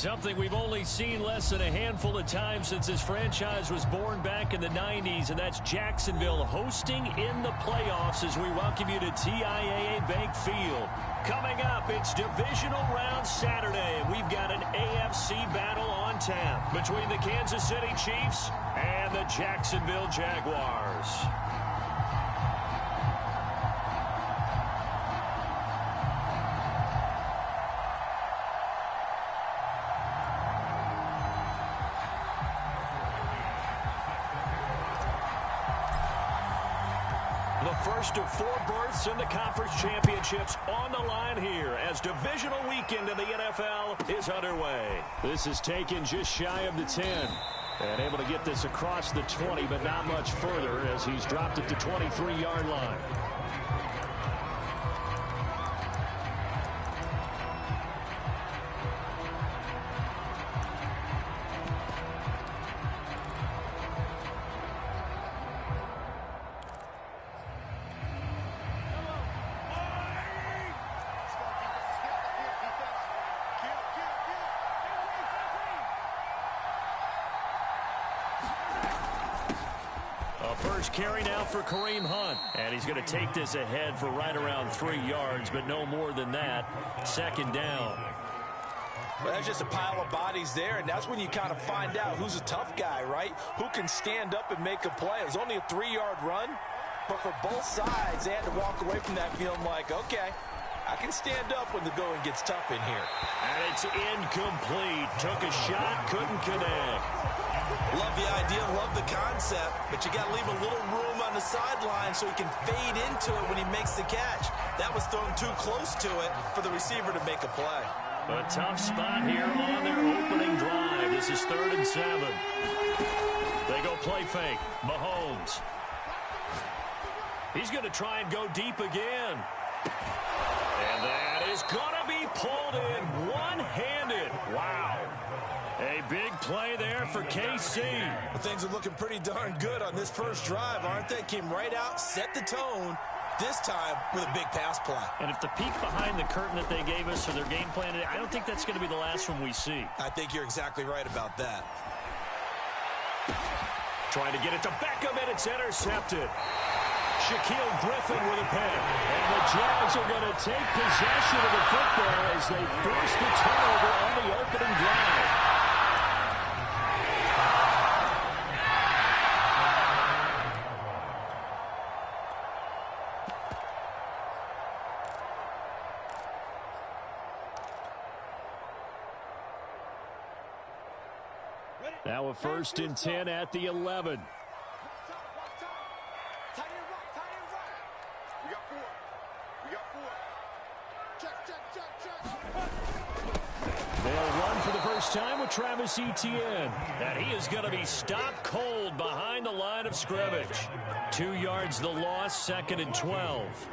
Something we've only seen less than a handful of times since this franchise was born back in the 90s, and that's Jacksonville hosting in the playoffs as we welcome you to TIAA Bank Field. Coming up, it's Divisional Round Saturday, and we've got an AFC battle on tap between the Kansas City Chiefs and the Jacksonville Jaguars. First of 4 berths in the conference championships on the line here as divisional weekend in the NFL is underway. This is taken just shy of the 10. And able to get this across the 20, but not much further as he's dropped it to 23-yard line. First carry now for Kareem Hunt. And he's going to take this ahead for right around 3 yards, but no more than that. Second down. Well, that's just a pile of bodies there, and that's when you kind of find out who's a tough guy, right? Who can stand up and make a play. It was only a 3-yard run, but for both sides, they had to walk away from that feeling like, okay, I can stand up when the going gets tough in here. And it's incomplete. Took a shot, couldn't connect. Love the idea, love the concept, but you got to leave a little room on the sideline so he can fade into it when he makes the catch. That was thrown too close to it for the receiver to make a play. A tough spot here on their opening drive. This is 3rd and 7. They go play fake. Mahomes. He's going to try and go deep again. And that is going to be pulled in one-handed. Wow. A big play there for KC. Well, things are looking pretty darn good on this first drive, aren't they? Came right out, set the tone, this time with a big pass play. And if the peek behind the curtain that they gave us or their game plan, I don't think that's going to be the last one we see. I think you're exactly right about that. Trying to get it to Beckham, and it's intercepted. Shaquille Griffin with a pick. And the Jags are going to take possession of the football as they force the turnover on the opening drive. Now a 1st and 10 at the 11. They'll run for the first time with Travis Etienne. And he is going to be stopped cold behind the line of scrimmage. 2 yards the loss, 2nd and 12.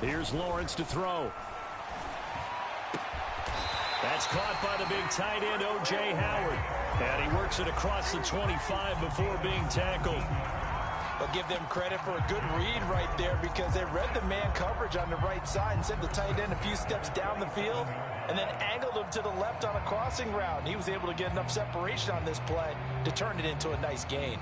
Here's Lawrence to throw. That's caught by the big tight end, O.J. Howard. And he works it across the 25 before being tackled. I'll give them credit for a good read right there because they read the man coverage on the right side and sent the tight end a few steps down the field and then angled him to the left on a crossing route. And he was able to get enough separation on this play to turn it into a nice gain.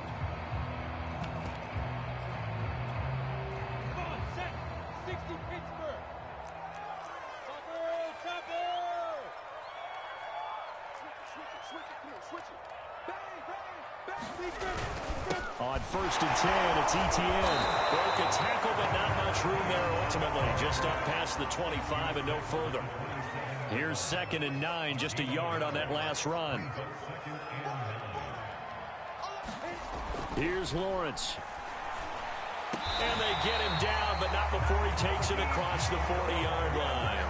On 1st and 10, it's Etienne. Broke a tackle, but not much room there ultimately. Just up past the 25 and no further. Here's 2nd and 9, just a yard on that last run. Here's Lawrence. And they get him down, but not before he takes it across the 40-yard line.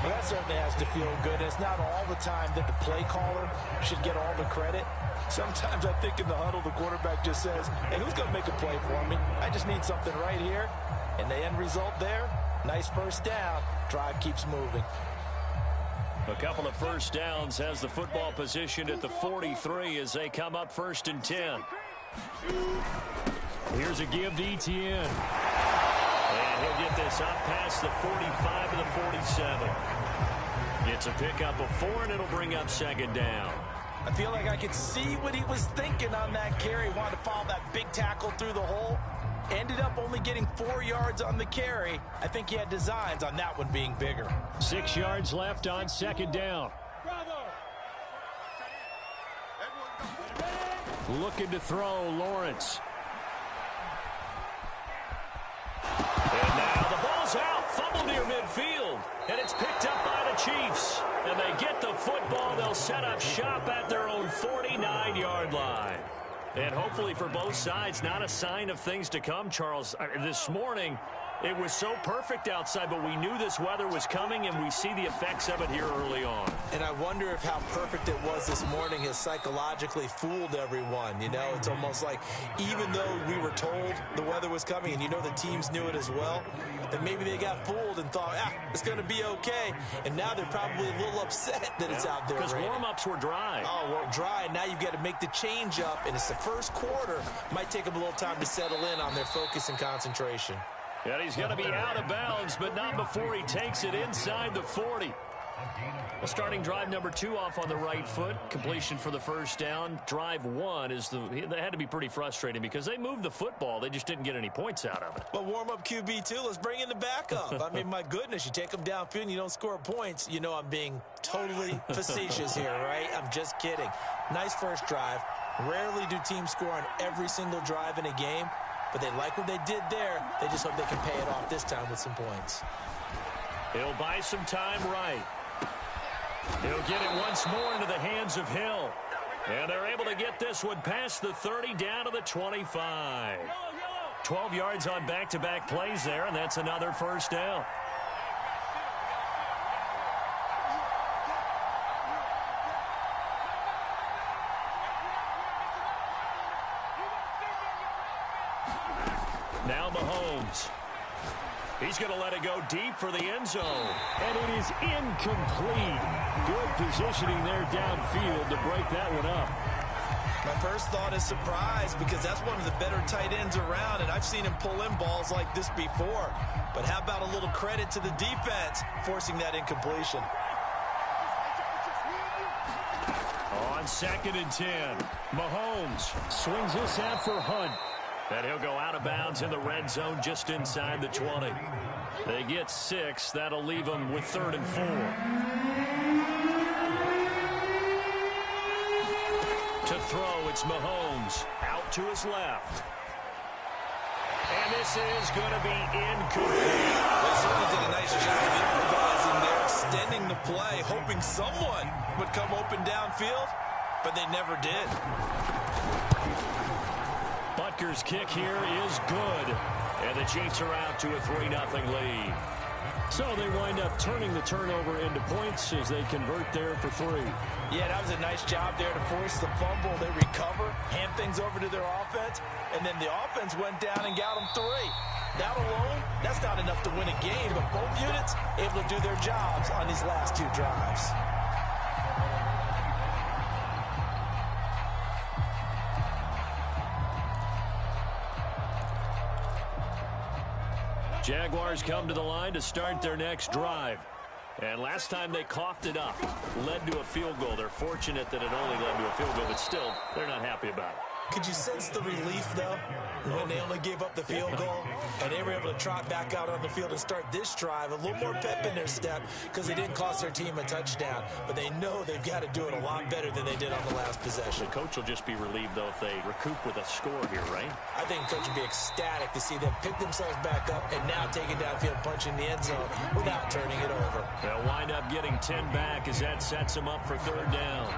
Well, that certainly has to feel good. It's not all the time that the play caller should get all the credit. Sometimes I think in the huddle, the quarterback just says, hey, who's going to make a play for me? I just need something right here. And the end result there, nice first down. Drive keeps moving. A couple of first downs has the football positioned at the 43 as they come up 1st and 10. Here's a give to Etienne. And he'll get this up past the 45 to the 47. It's a pickup of 4, and it'll bring up second down. I feel like I could see what he was thinking on that carry. Wanted to follow that big tackle through the hole. Ended up only getting 4 yards on the carry. I think he had designs on that one being bigger. 6 yards left on second down. Looking to throw, Lawrence. And now the ball's out. Fumble near midfield. And it's picked up by the Chiefs. And they get the football. They'll set up shop at their own 49-yard line. And hopefully for both sides, not a sign of things to come, Charles. This morning, it was so perfect outside, but we knew this weather was coming, and we see the effects of it here early on. And I wonder if how perfect it was this morning has psychologically fooled everyone. You know, it's almost like even though we were told the weather was coming, and you know the teams knew it as well, that maybe they got fooled and thought, it's going to be okay. And now they're probably a little upset that it's out there. Because warm-ups were dry. Oh, well, dry, and now you've got to make the change up, and it's the first quarter. Might take them a little time to settle in on their focus and concentration. And he's going to be out of bounds, but not before he takes it inside the 40. Well, starting drive number 2 off on the right foot. Completion for the first down. Drive 1 is they had to be pretty frustrating because they moved the football. They just didn't get any points out of it. Well, warm-up QB, too. Let's bring in the backup. I mean, my goodness, you take them downfield and you don't score points. You know I'm being totally facetious here, right? I'm just kidding. Nice first drive. Rarely do teams score on every single drive in a game. But they like what they did there. They just hope they can pay it off this time with some points. He'll buy some time right. He'll get it once more into the hands of Hill. And they're able to get this one past the 30 down to the 25. 12 yards on back-to-back plays there, and that's another first down. Now Mahomes. He's going to let it go deep for the end zone. And it is incomplete. Good positioning there downfield to break that one up. My first thought is surprise because that's one of the better tight ends around, and I've seen him pull in balls like this before. But how about a little credit to the defense forcing that incompletion? On 2nd and 10, Mahomes swings this out for Hunt. And he'll go out of bounds in the red zone just inside the 20. They get 6. That'll leave them with 3rd and 4. To throw, it's Mahomes. Out to his left. And this is going to be incomplete. They certainly did a nice job of improvising there, extending the play, hoping someone would come open downfield, but they never did. Butker's kick here is good. And the Chiefs are out to a 3-0 lead. So they wind up turning the turnover into points as they convert there for 3. Yeah, that was a nice job there to force the fumble. They recover, hand things over to their offense, and then the offense went down and got them 3. That alone, that's not enough to win a game, but both units able to do their jobs on these last 2 drives. Jaguars come to the line to start their next drive. And last time they coughed it up, led to a field goal. They're fortunate that it only led to a field goal, but still, they're not happy about it. Could you sense the relief, though, when they only gave up the field goal and they were able to trot back out on the field and start this drive? A little more pep in their step because they didn't cost their team a touchdown. But they know they've got to do it a lot better than they did on the last possession. The coach will just be relieved, though, if they recoup with a score here, right? I think the coach would be ecstatic to see them pick themselves back up and now take it downfield, punching the end zone without turning it over. They'll wind up getting 10 back as that sets them up for 3rd down.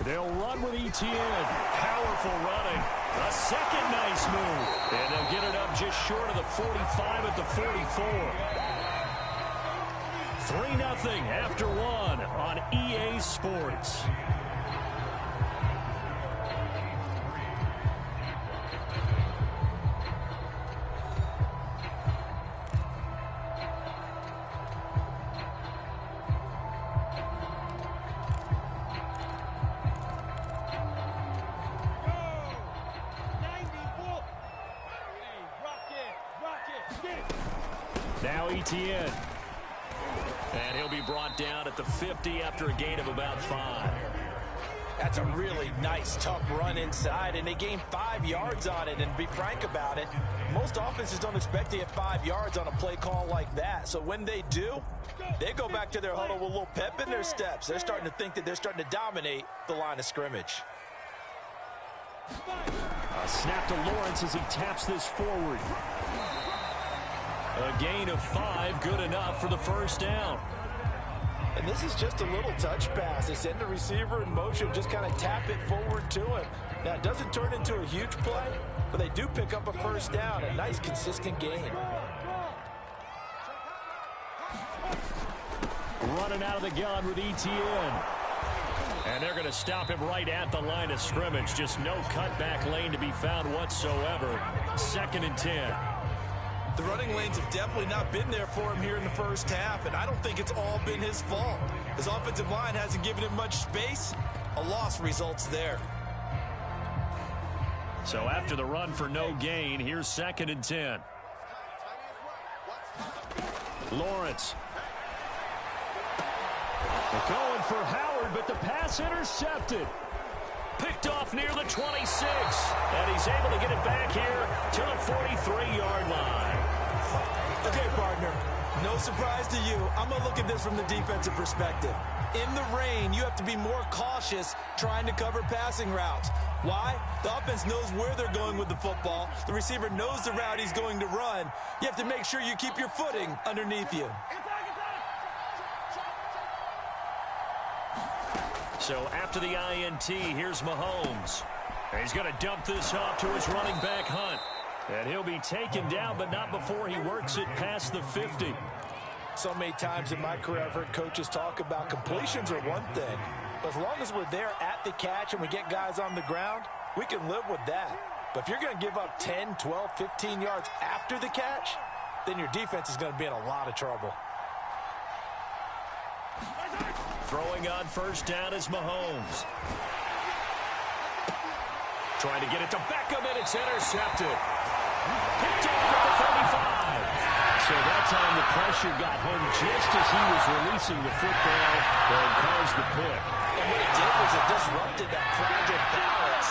They'll run with Etienne. Powerful running. A second nice move. And they'll get it up just short of the 45 at the 44. 3-0 after 1 on EA Sports. Now Etienne. And he'll be brought down at the 50 after a gain of about 5. That's a really nice, tough run inside, and they gained 5 yards on it. And to be frank about it, most offenses don't expect to get 5 yards on a play call like that. So when they do, they go back to their huddle with a little pep in their steps. They're starting to think that they're starting to dominate the line of scrimmage. A snap to Lawrence as he taps this forward. A gain of 5, good enough for the first down. And this is just a little touch pass. They send the receiver in motion, just kind of tap it forward to him. Now, it doesn't turn into a huge play, but they do pick up a first down. A nice, consistent gain. Running out of the gun with Etienne. And they're going to stop him right at the line of scrimmage. Just no cutback lane to be found whatsoever. 2nd and 10. The running lanes have definitely not been there for him here in the first half, and I don't think it's all been his fault. His offensive line hasn't given him much space. A loss results there. So after the run for no gain, here's 2nd and 10. Lawrence. They're going for Howard, but the pass intercepted. Picked off near the 26. And he's able to get it back here to the 43-yard line. Okay, partner, no surprise to you. I'm going to look at this from the defensive perspective. In the rain, you have to be more cautious trying to cover passing routes. Why? The offense knows where they're going with the football. The receiver knows the route he's going to run. You have to make sure you keep your footing underneath you. So after the INT, here's Mahomes. He's going to dump this off to his running back, Hunt. And he'll be taken down, but not before he works it past the 50. So many times in my career, I've heard coaches talk about completions are one thing. But as long as we're there at the catch and we get guys on the ground, we can live with that. But if you're going to give up 10, 12, 15 yards after the catch, then your defense is going to be in a lot of trouble. Throwing on first down is Mahomes. Trying to get it to Beckham, and it's intercepted. Picked off at the 35. So that time the pressure got home just as he was releasing the football and caused the pick. And what it did was it disrupted that fragile balance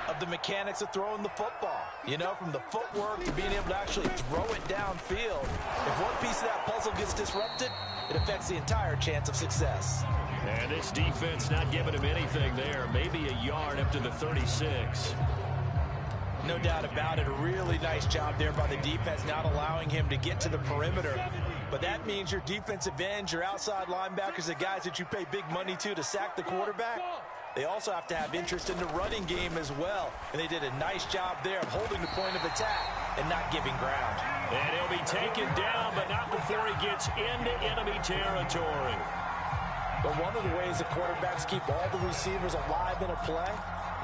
of the mechanics of throwing the football. You know, from the footwork to being able to actually throw it downfield. If one piece of that puzzle gets disrupted, it affects the entire chance of success. And this defense not giving him anything there. Maybe a yard up to the 36. No doubt about it. A really nice job there by the defense, not allowing him to get to the perimeter. But that means your defensive ends, your outside linebackers, the guys that you pay big money to sack the quarterback, they also have to have interest in the running game as well. And they did a nice job there of holding the point of attack and not giving ground. And he'll be taken down, but not before he gets into enemy territory. But one of the ways the quarterbacks keep all the receivers alive in a play,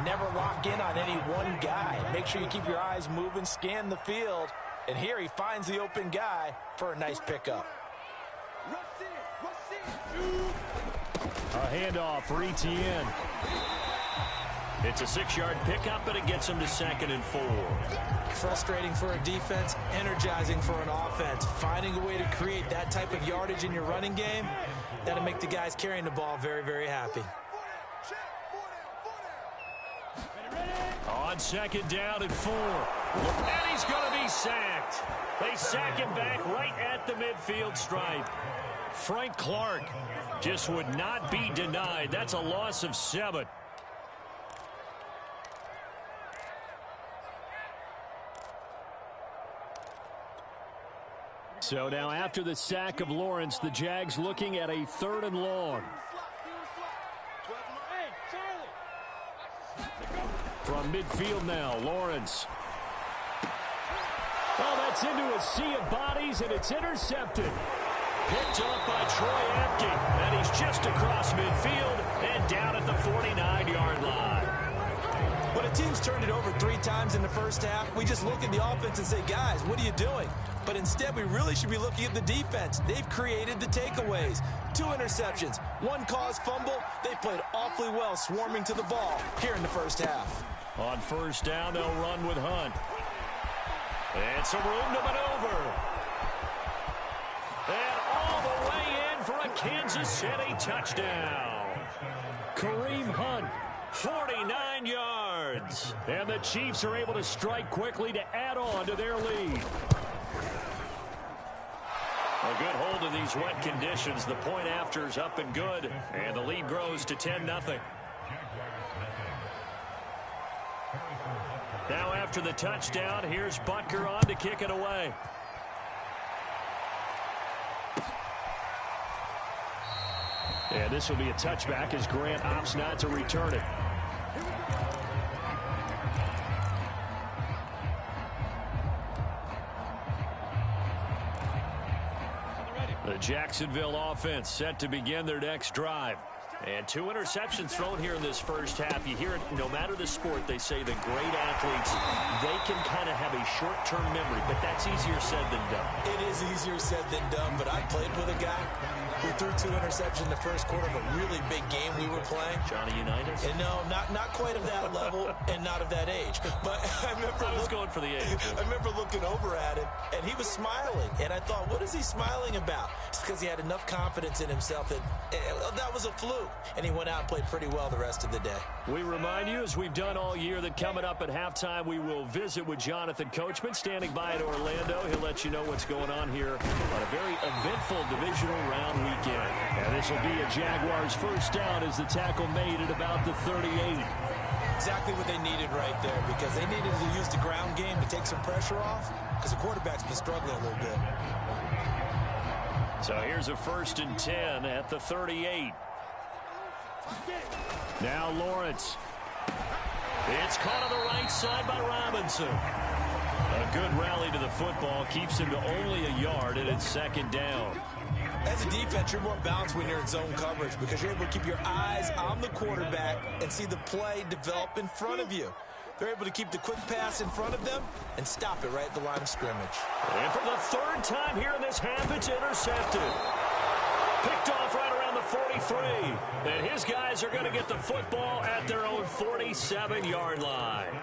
never lock in on any one guy. Make sure you keep your eyes moving, scan the field. And here he finds the open guy for a nice pickup. A handoff for Etienne. It's a 6-yard pickup, but it gets him to 2nd and 4. Frustrating for a defense, energizing for an offense. Finding a way to create that type of yardage in your running game, that'll make the guys carrying the ball very, very happy. On 2nd down and 4. And he's going to be sacked. They sack him back right at the midfield stripe. Frank Clark just would not be denied. That's a loss of 7. So now after the sack of Lawrence, the Jags looking at a 3rd and long. From midfield now, Lawrence. Oh, that's into a sea of bodies, and it's intercepted. Picked up by Troy Apke, and he's just across midfield and down at the 49-yard line. When a team's turned it over 3 times in the first half, we just look at the offense and say, guys, what are you doing? But instead, we really should be looking at the defense. They've created the takeaways. 2 interceptions, 1 caused fumble. They played awfully well swarming to the ball here in the first half. On first down, they'll run with Hunt. And some room to maneuver. Kansas and a touchdown. Kareem Hunt, 49 yards. And the Chiefs are able to strike quickly to add on to their lead. A good hold in these wet conditions. The point after is up and good. And the lead grows to 10-0. Now after the touchdown, here's Butker on to kick it away. And this will be a touchback as Grant opts not to return it. The Jacksonville offense set to begin their next drive. And 2 interceptions thrown here in this first half. You hear it, no matter the sport, they say the great athletes, they can kind of have a short-term memory, but that's easier said than done. It is easier said than done, but I played with a guy who threw 2 interceptions in the first quarter of a really big game we were playing. Johnny Unitas? And no, not quite of that level and not of that age. But I was going for the age. I remember looking over at him, and he was smiling. And I thought, what is he smiling about? It's because he had enough confidence in himself that that was a fluke. And he went out and played pretty well the rest of the day. We remind you, as we've done all year, that coming up at halftime, we will visit with Jonathan Coachman, standing by in Orlando. He'll let you know what's going on here on a very eventful divisional round weekend. And this will be a Jaguars first down as the tackle made at about the 38. Exactly what they needed right there, because they needed to use the ground game to take some pressure off, because the quarterback's been struggling a little bit. So here's a 1st and 10 at the 38. Now Lawrence. It's caught on the right side by Robinson. A good rally to the football keeps him to only a yard, and it's 2nd down. As a defense, you're more balanced when you're in zone coverage because you're able to keep your eyes on the quarterback and see the play develop in front of you. They're able to keep the quick pass in front of them and stop it right at the line of scrimmage. And for the 3rd time here in this half, it's intercepted. Picked off right around the 43. And his guys are going to get the football at their own 47-yard line.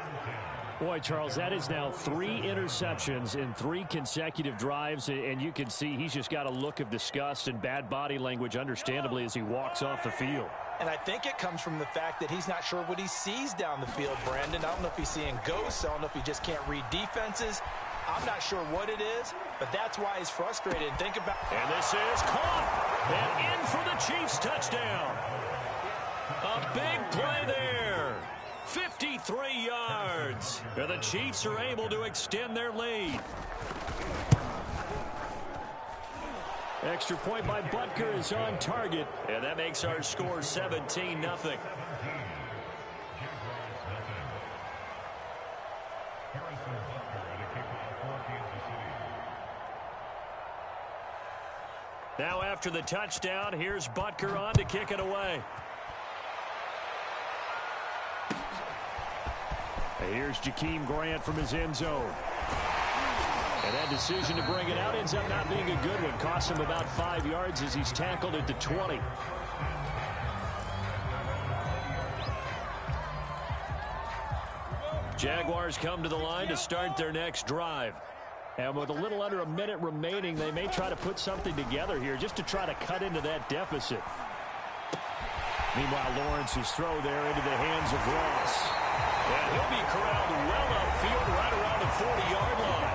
Boy, Charles, that is now 3 interceptions in 3 consecutive drives, and you can see he's just got a look of disgust and bad body language, understandably, as he walks off the field. And I think it comes from the fact that he's not sure what he sees down the field, Brandon. I don't know if he's seeing ghosts. I don't know if he just can't read defenses. I'm not sure what it is, but that's why he's frustrated. Think about it. And this is caught. And in for the Chiefs touchdown. A big play there. 53 yards. And the Chiefs are able to extend their lead. Extra point by Butker is on target. And that makes our score 17-0. Now after the touchdown, here's Butker on to kick it away. Here's Jakeem Grant from his end zone. And that decision to bring it out ends up not being a good one. Costs him about 5 yards as he's tackled at the 20. Jaguars come to the line to start their next drive. And with a little under a minute remaining, they may try to put something together here just to try to cut into that deficit. Meanwhile, Lawrence's throw there into the hands of Ross. And he'll be corralled well upfield right around the 40-yard line.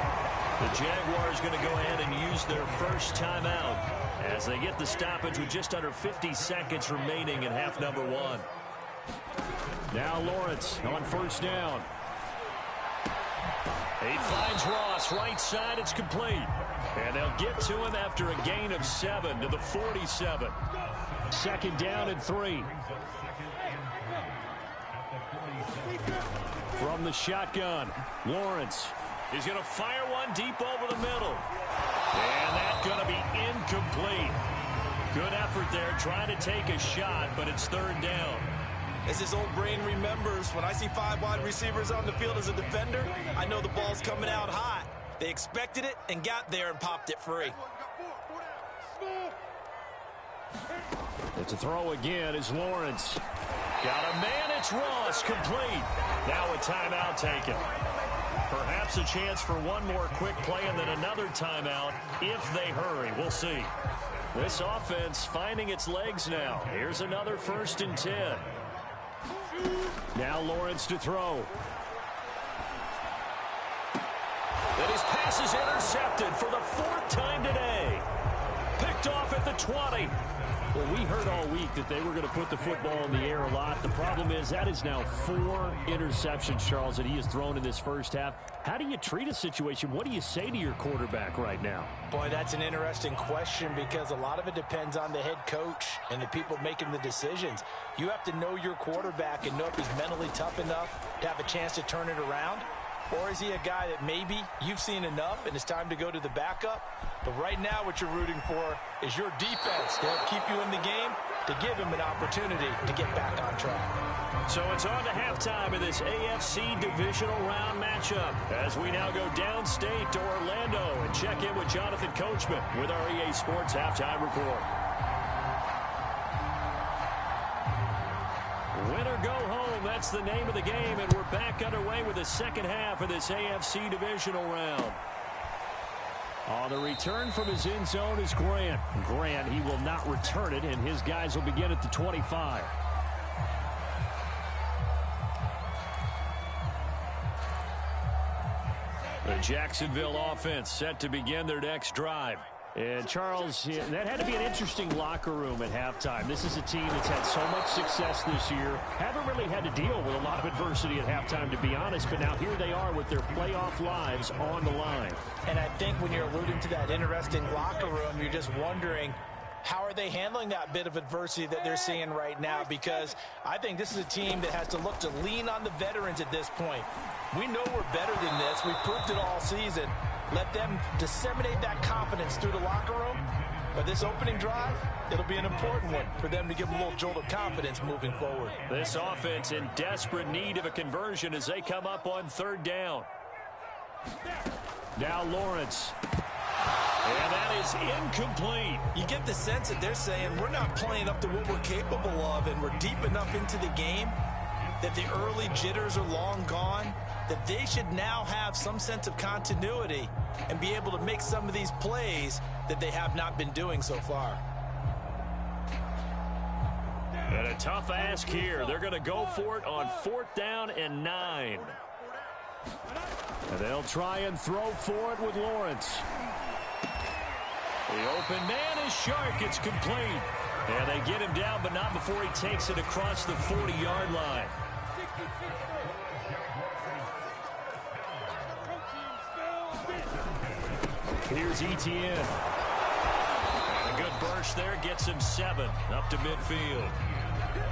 The Jaguars going to go ahead and use their first timeout as they get the stoppage with just under 50 seconds remaining in half number 1. Now Lawrence on first down. He finds Ross right side. It's complete. And they'll get to him after a gain of 7 to the 47. 2nd down and 3. From the shotgun, Lawrence is going to fire one deep over the middle. And that's going to be incomplete. Good effort there trying to take a shot, but it's 3rd down. As his old brain remembers, when I see 5 wide receivers on the field as a defender, I know the ball's coming out hot. They expected it and got there and popped it free. It's a throw again as Lawrence. Got a man, it's Ross, complete. Now a timeout taken. Perhaps a chance for one more quick play and then another timeout if they hurry. We'll see. This offense finding its legs now. Here's another 1st and 10. Now Lawrence to throw. And his pass is intercepted for the 4th time today. Picked off at the 20. Well, we heard all week that they were going to put the football in the air a lot. The problem is that is now 4 interceptions, Charles, that he has thrown in this first half. How do you treat a situation? What do you say to your quarterback right now? Boy, that's an interesting question because a lot of it depends on the head coach and the people making the decisions. You have to know your quarterback and know if he's mentally tough enough to have a chance to turn it around. Or is he a guy that maybe you've seen enough and it's time to go to the backup? But right now what you're rooting for is your defense to help keep you in the game, to give him an opportunity to get back on track. So it's on to halftime of this AFC divisional round matchup as we now go downstate to Orlando and check in with Jonathan Coachman with our EA Sports Halftime Report. Win or go home, that's the name of the game, and we're back underway with the second half of this AFC divisional round. On the return from his end zone is Grant. Grant, he will not return it, and his guys will begin at the 25. The Jacksonville offense set to begin their next drive. And, Charles, that had to be an interesting locker room at halftime. This is a team that's had so much success this year. Haven't really had to deal with a lot of adversity at halftime, to be honest. But now here they are with their playoff lives on the line. And I think when you're alluding to that interesting locker room, you're just wondering, how are they handling that bit of adversity that they're seeing right now? Because I think this is a team that has to look to lean on the veterans at this point. We know we're better than this. We've proved it all season. Let them disseminate that confidence through the locker room. But this opening drive, it'll be an important one for them to give them a little jolt of confidence moving forward. This offense in desperate need of a conversion as they come up on 3rd down. Now Lawrence. And that is incomplete. You get the sense that they're saying we're not playing up to what we're capable of, and we're deep enough into the game that the early jitters are long gone, that they should now have some sense of continuity and be able to make some of these plays that they have not been doing so far. And a tough ask here. They're going to go for it on 4th down and 9. And they'll try and throw for it with Lawrence. The open man is Shark. It's complete. And they get him down, but not before he takes it across the 40-yard line. Here's Etienne. And a good burst there gets him 7 up to midfield.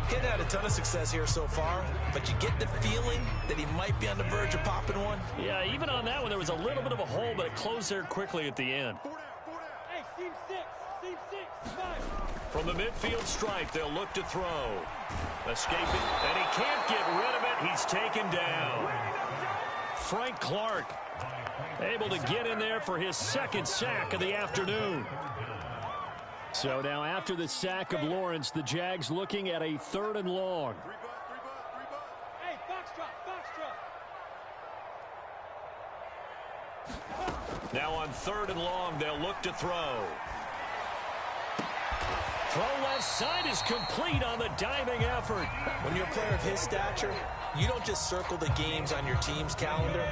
He's had a ton of success here so far, but you get the feeling that he might be on the verge of popping one. Yeah, even on that one, there was a little bit of a hole, but it closed there quickly at the end. From the midfield stripe, they'll look to throw. Escaping, and he can't get rid of it. He's taken down. Frank Clark able to get in there for his 2nd sack of the afternoon. So now after the sack of Lawrence, the Jags looking at a 3rd and long. Now on 3rd and long, they'll look to throw. Throw left side is complete on the diving effort. When you're a player of his stature, you don't just circle the games on your team's calendar.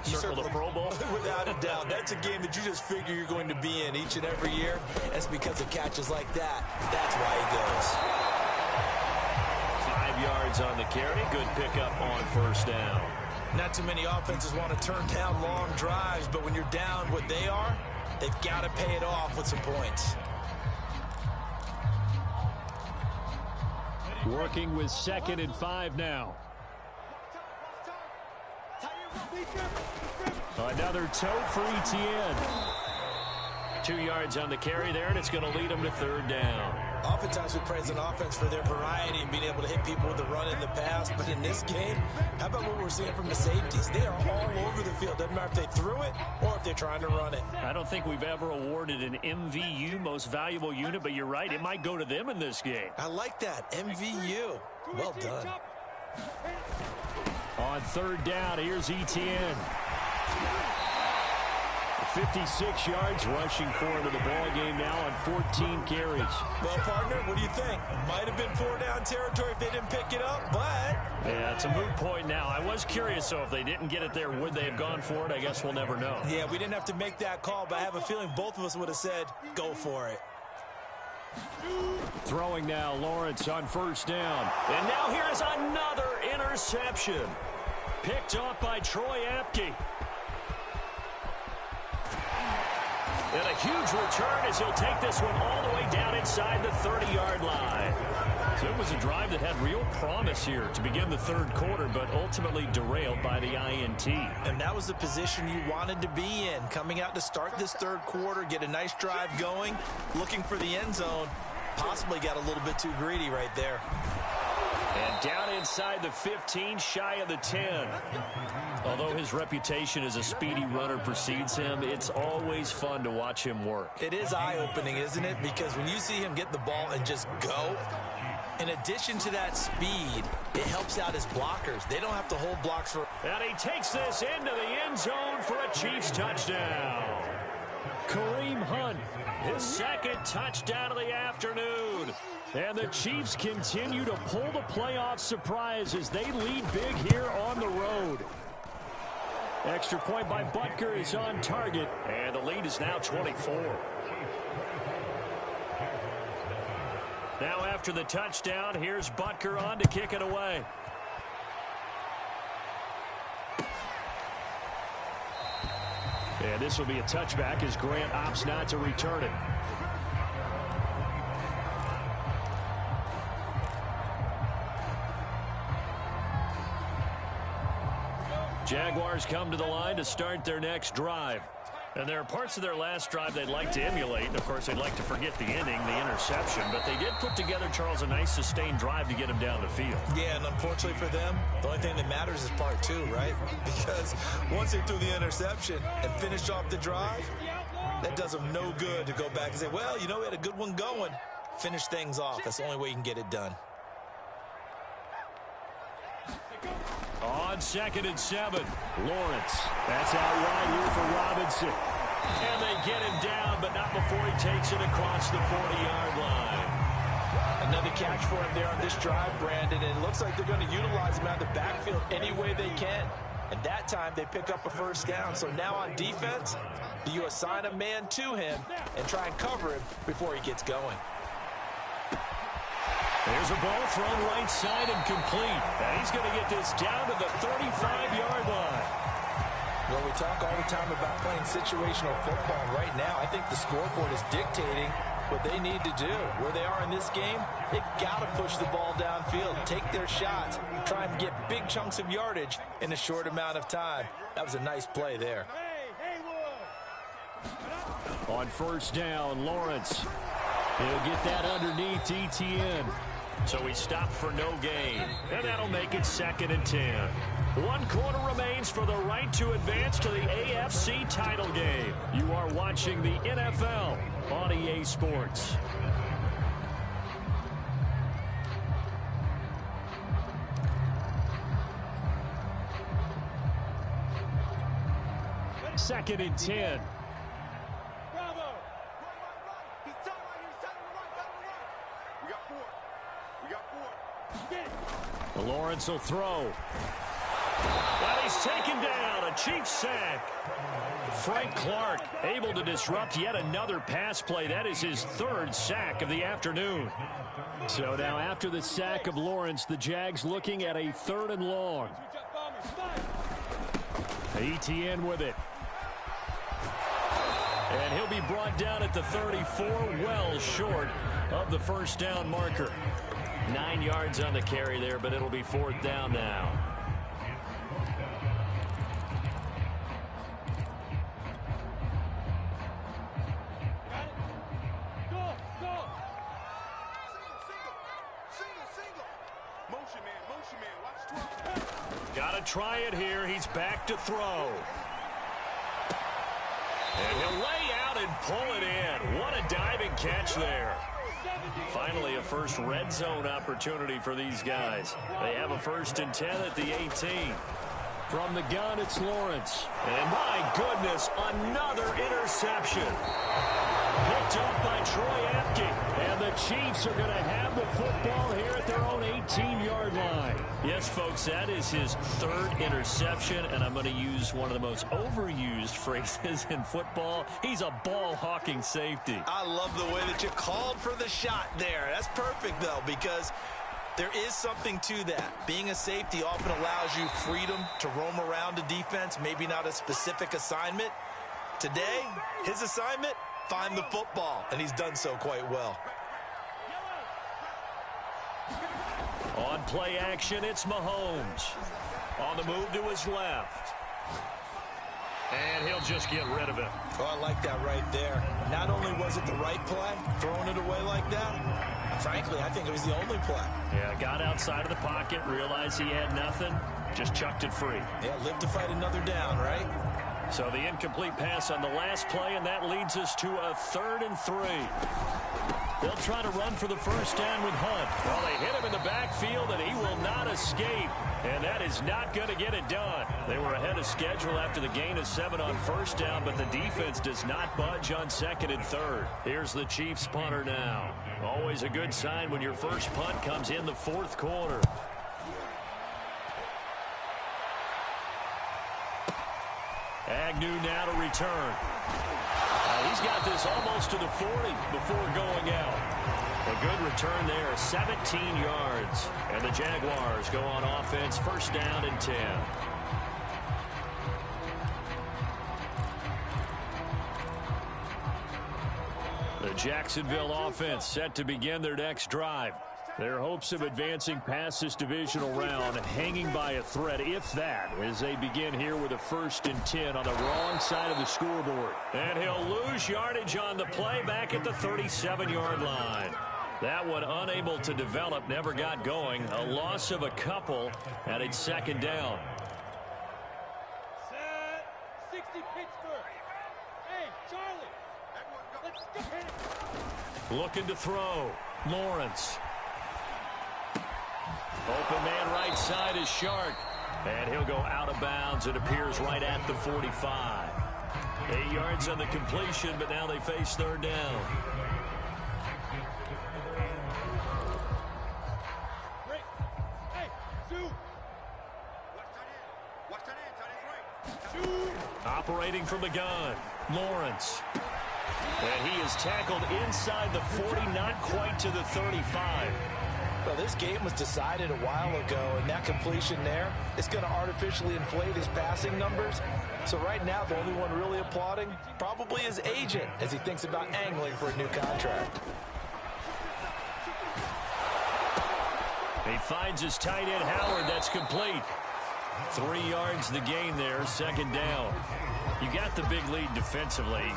You circle the Pro Bowl? Without a doubt. That's a game that you just figure you're going to be in each and every year. That's because of catches like that. That's why he goes. 5 yards on the carry. Good pickup on 1st down. Not too many offenses want to turn down long drives, but when you're down what they are, they've got to pay it off with some points. Working with 2nd and 5 now. Another tote for Etienne. 2 yards on the carry there, and it's going to lead them to 3rd down. Oftentimes we praise an offense for their variety and being able to hit people with the run in the pass. But in this game, how about what we're seeing from the safeties? They are all over the field. Doesn't matter if they threw it or if they're trying to run it. I don't think we've ever awarded an MVU, most valuable unit, but you're right. It might go to them in this game. I like that. MVU. Well done. On 3rd down, here's Etienne. 56 yards rushing for him in the ball game now on 14 carries. Well, partner, what do you think? Might have been 4-down territory if they didn't pick it up, but... Yeah, it's a moot point now. I was curious, so if they didn't get it there, would they have gone for it? I guess we'll never know. Yeah, we didn't have to make that call, but I have a feeling both of us would have said, go for it. Throwing now, Lawrence on first down. And now here's another interception. Picked off by Troy Apke. And a huge return as he'll take this one all the way down inside the 30-yard line. So it was a drive that had real promise here to begin the third quarter, but ultimately derailed by the INT. And that was the position you wanted to be in, coming out to start this third quarter, get a nice drive going, looking for the end zone. Possibly got a little bit too greedy right there. And down inside the 15, shy of the 10. Although his reputation as a speedy runner precedes him, it's always fun to watch him work. It is eye-opening, isn't it? Because when you see him get the ball and just go, in addition to that speed, it helps out his blockers. They don't have to hold blocks for... And he takes this into the end zone for a Chiefs touchdown. Kareem Hunt, his second touchdown of the afternoon. And the Chiefs continue to pull the playoff surprise as they lead big here on the road. Extra point by Butker is on target, and the lead is now 24. Now after the touchdown, here's Butker on to kick it away. And this will be a touchback as Grant opts not to return it. Jaguars come to the line to start their next drive. And there are parts of their last drive they'd like to emulate. And, of course, they'd like to forget the ending, the interception. But they did put together, Charles, a nice sustained drive to get him down the field. Yeah, and unfortunately for them, the only thing that matters is part two, right? Because once they threw the interception and finished off the drive, that does them no good to go back and say, well, you know, we had a good one going. Finish things off. That's the only way you can get it done. On 2nd and 7, Lawrence. That's out wide here for Robinson. And they get him down, but not before he takes it across the 40-yard line. Another catch for him there on this drive, Brandon, and it looks like they're going to utilize him out of the backfield any way they can. And that time, they pick up a first down. So now on defense, do you assign a man to him and try and cover him before he gets going? There's a ball thrown right side and complete. And he's going to get this down to the 35-yard line. Well, we talk all the time about playing situational football. Right now, I think the scoreboard is dictating what they need to do. Where they are in this game, they've got to push the ball downfield, take their shots, try and get big chunks of yardage in a short amount of time. That was a nice play there. On first down, Lawrence. He'll get that underneath ETN. So he stopped for no gain. And that'll make it 2nd and 10. 1 quarter remains for the right to advance to the AFC title game. You are watching the NFL on EA Sports. Second and 10. Lawrence will throw. And he's taken down. A Chiefs sack. Frank Clark able to disrupt yet another pass play. That is his 3rd sack of the afternoon. So now after the sack of Lawrence, the Jags looking at a 3rd and long. ETN with it. And he'll be brought down at the 34, well short of the first down marker. 9 yards on the carry there, but it'll be 4th down now. Got to try it here. He's back to throw. And he'll lay out and pull it in. What a diving catch there. Finally, a first red zone opportunity for these guys. They have a 1st and 10 at the 18. From the gun, it's Lawrence. And my goodness, another interception. Picked up by Troy Apke. And the Chiefs are going to have the football here at their own 18-yard line. Yes, folks, that is his third interception, and I'm going to use one of the most overused phrases in football. He's a ball-hawking safety. I love the way that you called for the shot there. That's perfect, though, because there is something to that. Being a safety often allows you freedom to roam around a defense, maybe not a specific assignment. Today, his assignment, find the football, and he's done so quite well. On play action, it's Mahomes. On the move to his left. And he'll just get rid of it. Oh, I like that right there. Not only was it the right play, throwing it away like that, frankly, I think it was the only play. Yeah, got outside of the pocket, realized he had nothing, just chucked it free. Yeah, live to fight another down, right? So the incomplete pass on the last play, and that leads us to a 3rd and 3. They'll try to run for the first down with Hunt. Well, they hit him in the backfield, and he will not escape. And that is not going to get it done. They were ahead of schedule after the gain of 7 on first down, but the defense does not budge on 2nd and 3rd. Here's the Chiefs punter now. Always a good sign when your first punt comes in the 4th quarter. Agnew now to return. He's got this almost to the 40 before going out. A good return there, 17 yards. And the Jaguars go on offense, first down and 10. The Jacksonville offense set to begin their next drive. Their hopes of advancing past this divisional round hanging by a thread, if that, as they begin here with a 1st and 10 on the wrong side of the scoreboard. And he'll lose yardage on the play back at the 37-yard line. That one unable to develop, never got going. A loss of a couple, and it's 2nd down. Set. 60 Pittsburgh. Hey, Charlie. Let's get it. Looking to throw. Lawrence. Open man right side is Shark. And he'll go out of bounds. It appears right at the 45. 8 yards on the completion, but now they face 3rd down. Break. Hey, Sue. Sue. Operating from the gun. Lawrence. And he is tackled inside the 40, not quite to the 35. Well, this game was decided a while ago, and that completion there is going to artificially inflate his passing numbers. So right now, the only one really applauding probably his agent as he thinks about angling for a new contract. He finds his tight end, Howard. That's complete. 3 yards the gain there, 2nd down. You got the big lead defensively.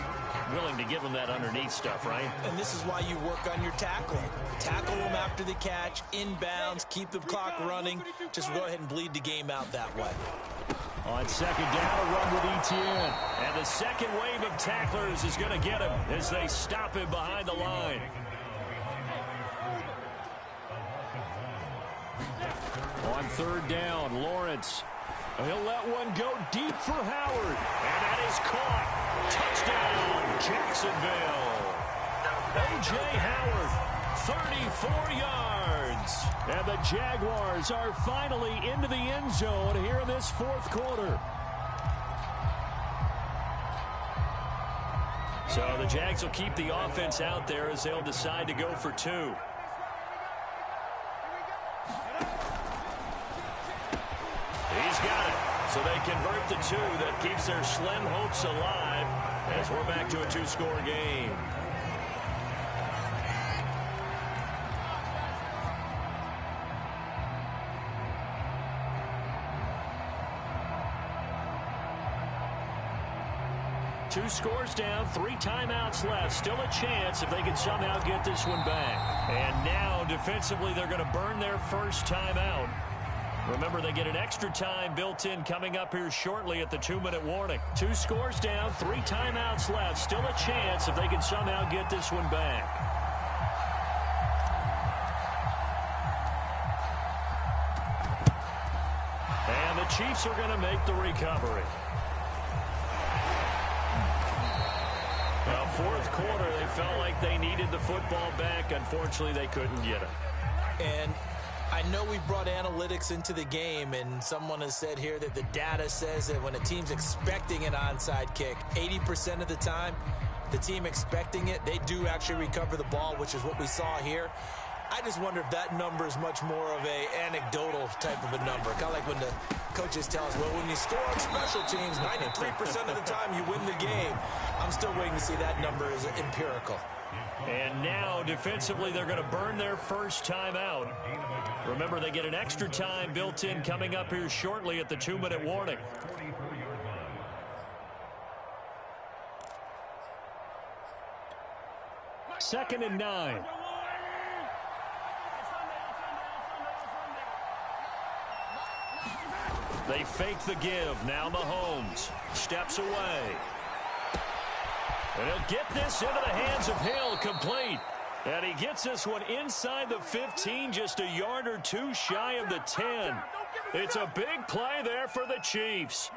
Willing to give him that underneath stuff, right? And this is why you work on your tackling. Tackle them after the catch, inbounds, keep the clock running. Just go ahead and bleed the game out that way. On 2nd down, a run with Etienne. And the second wave of tacklers is going to get him as they stop him behind the line. On 3rd down, Lawrence. He'll let one go deep for Howard. And that is caught. Touchdown, Jacksonville. O.J. Howard, 34 yards. And the Jaguars are finally into the end zone here in this 4th quarter. So the Jags will keep the offense out there as they'll decide to go for 2. He's got it. So they convert the 2. That keeps their slim hopes alive as we're back to a 2-score game. Two scores down, 3 timeouts left. Still a chance if they can somehow get this one back. And now defensively they're going to burn their first timeout. Remember, they get an extra time built in coming up here shortly at the 2-minute warning. 2 scores down, 3 timeouts left. Still a chance if they can somehow get this one back. And the Chiefs are going to make the recovery. Well, fourth quarter, they felt like they needed the football back. Unfortunately, they couldn't get it. And I know we brought analytics into the game, and someone has said here that the data says that when a team's expecting an onside kick, 80% of the time, the team expecting it, they do actually recover the ball, which is what we saw here. I just wonder if that number is much more of a anecdotal type of a number. Kind of like when the coaches tell us, well, when you score on special teams, 93% of the time you win the game. I'm still waiting to see that number as empirical. And now, defensively, they're going to burn their first time out. Remember, they get an extra time built in coming up here shortly at the 2-minute warning. Second and 9. They fake the give. Now Mahomes steps away. And he'll get this into the hands of Hill, complete. And he gets this one inside the 15, just a yard or two shy of the 10. It's a big play there for the Chiefs.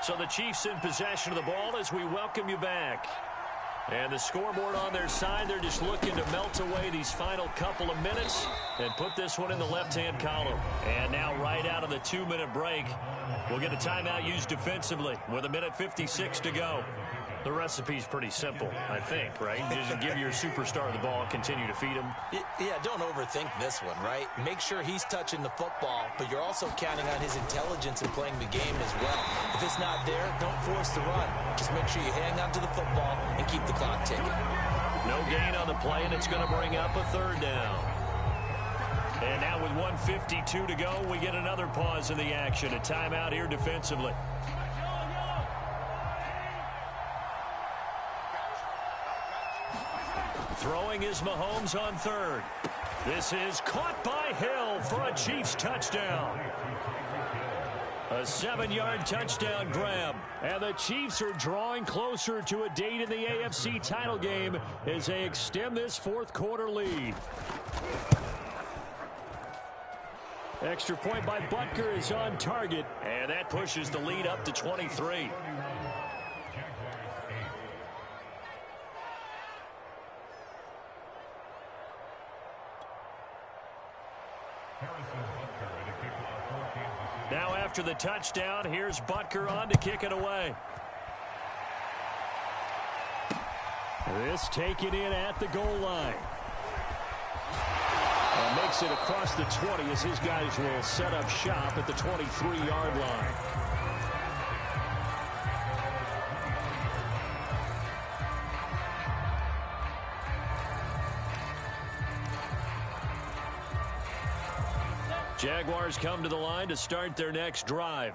So the Chiefs in possession of the ball as we welcome you back. And the scoreboard on their side, they're just looking to melt away these final couple of minutes and put this one in the left-hand column. And now right out of the 2-minute break, we'll get a timeout used defensively with 1:56 to go. The recipe's pretty simple, I think, right? Just give your superstar the ball, continue to feed him. Yeah, don't overthink this one, right? Make sure he's touching the football, but you're also counting on his intelligence in playing the game as well. If it's not there, don't force the run. Just make sure you hang on to the football and keep the clock ticking. No gain on the play, and it's going to bring up a third down. And now with 1:52 to go, we get another pause in the action. A timeout here defensively. Throwing is Mahomes on third. This is caught by Hill for a Chiefs touchdown. A 7-yard touchdown grab. And the Chiefs are drawing closer to a date in the AFC title game as they extend this fourth quarter lead. Extra point by Butker is on target. And that pushes the lead up to 23. Now after the touchdown, here's Butker on to kick it away. This taken in at the goal line. And makes it across the 20 as his guys will set up shop at the 23-yard line. Jaguars come to the line to start their next drive.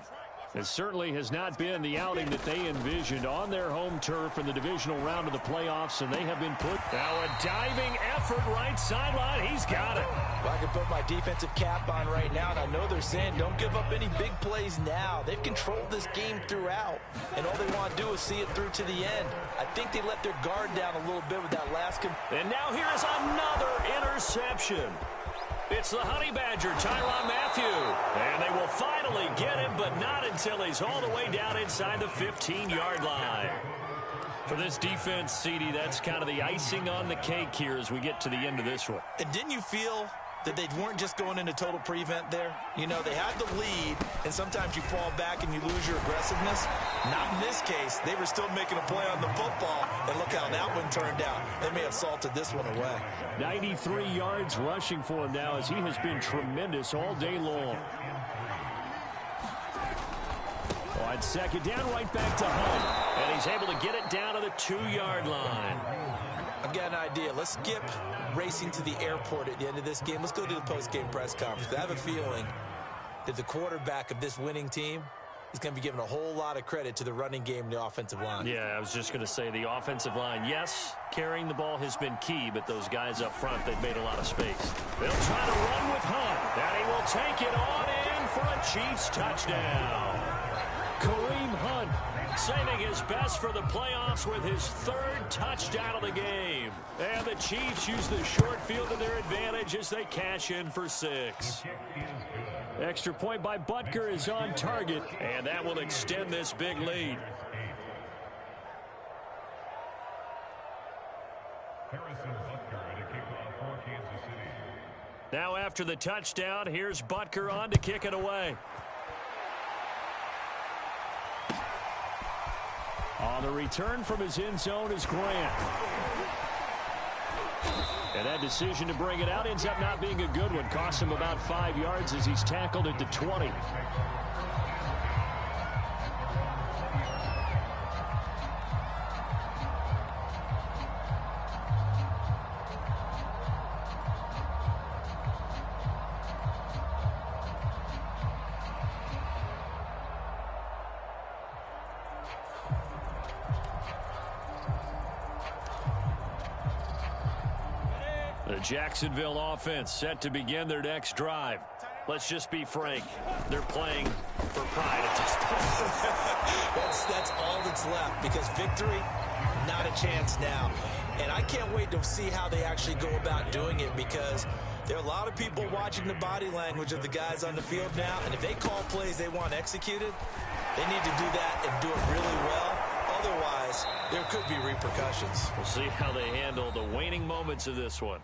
It certainly has not been the outing that they envisioned on their home turf in the divisional round of the playoffs, and they have been put. Now a diving effort right sideline. He's got it. Well, I can put my defensive cap on right now, and I know they're saying don't give up any big plays now. They've controlled this game throughout, and all they want to do is see it through to the end. I think they let their guard down a little bit with that last. And now here is another interception. It's the Honey Badger, Tyrann Mathieu. And they will finally get him, but not until he's all the way down inside the 15-yard line. For this defense, CD, that's kind of the icing on the cake here as we get to the end of this one. And didn't you feel that they weren't just going into total prevent there? You know, they had the lead, and sometimes you fall back and you lose your aggressiveness. Not in this case. They were still making a play on the football, and look how that one turned out. They may have salted this one away. 93 yards rushing for him now as he has been tremendous all day long. On second down, right back to Hunt. And he's able to get it down to the 2-yard line. I've got an idea. Let's skip racing to the airport at the end of this game. Let's go to the post-game press conference. I have a feeling that the quarterback of this winning team is going to be giving a whole lot of credit to the running game and the offensive line. Yeah, I was just going to say the offensive line, yes, carrying the ball has been key, but those guys up front, they've made a lot of space. They'll try to run with Hunt, and he will take it on in for a Chiefs touchdown. Kareem Hunt saving his best for the playoffs with his third touchdown of the game. And the Chiefs use the short field to their advantage as they cash in for 6. Extra point by Butker is on target, and that will extend this big lead. Now after the touchdown, here's Butker on to kick it away. On the return from his end zone is Grant. And that decision to bring it out ends up not being a good one. Cost him about 5 yards as he's tackled at the 20. The Jacksonville offense set to begin their next drive. Let's just be frank. They're playing for pride at this point. That's all that's left, because victory, not a chance now. And I can't wait to see how they actually go about doing it, because there are a lot of people watching the body language of the guys on the field now, and if they call plays they want executed, they need to do that and do it really well. Otherwise, there could be repercussions. We'll see how they handle the waning moments of this one.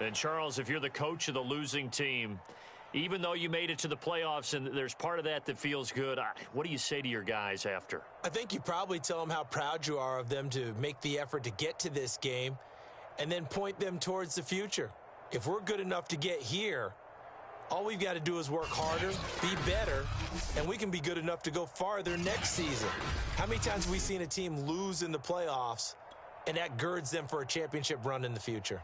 And Charles, if you're the coach of the losing team, even though you made it to the playoffs and there's part of that that feels good, what do you say to your guys after? I think you probably tell them how proud you are of them to make the effort to get to this game, and then point them towards the future. If we're good enough to get here, all we've got to do is work harder, be better, and we can be good enough to go farther next season. How many times have we seen a team lose in the playoffs, and that girds them for a championship run in the future?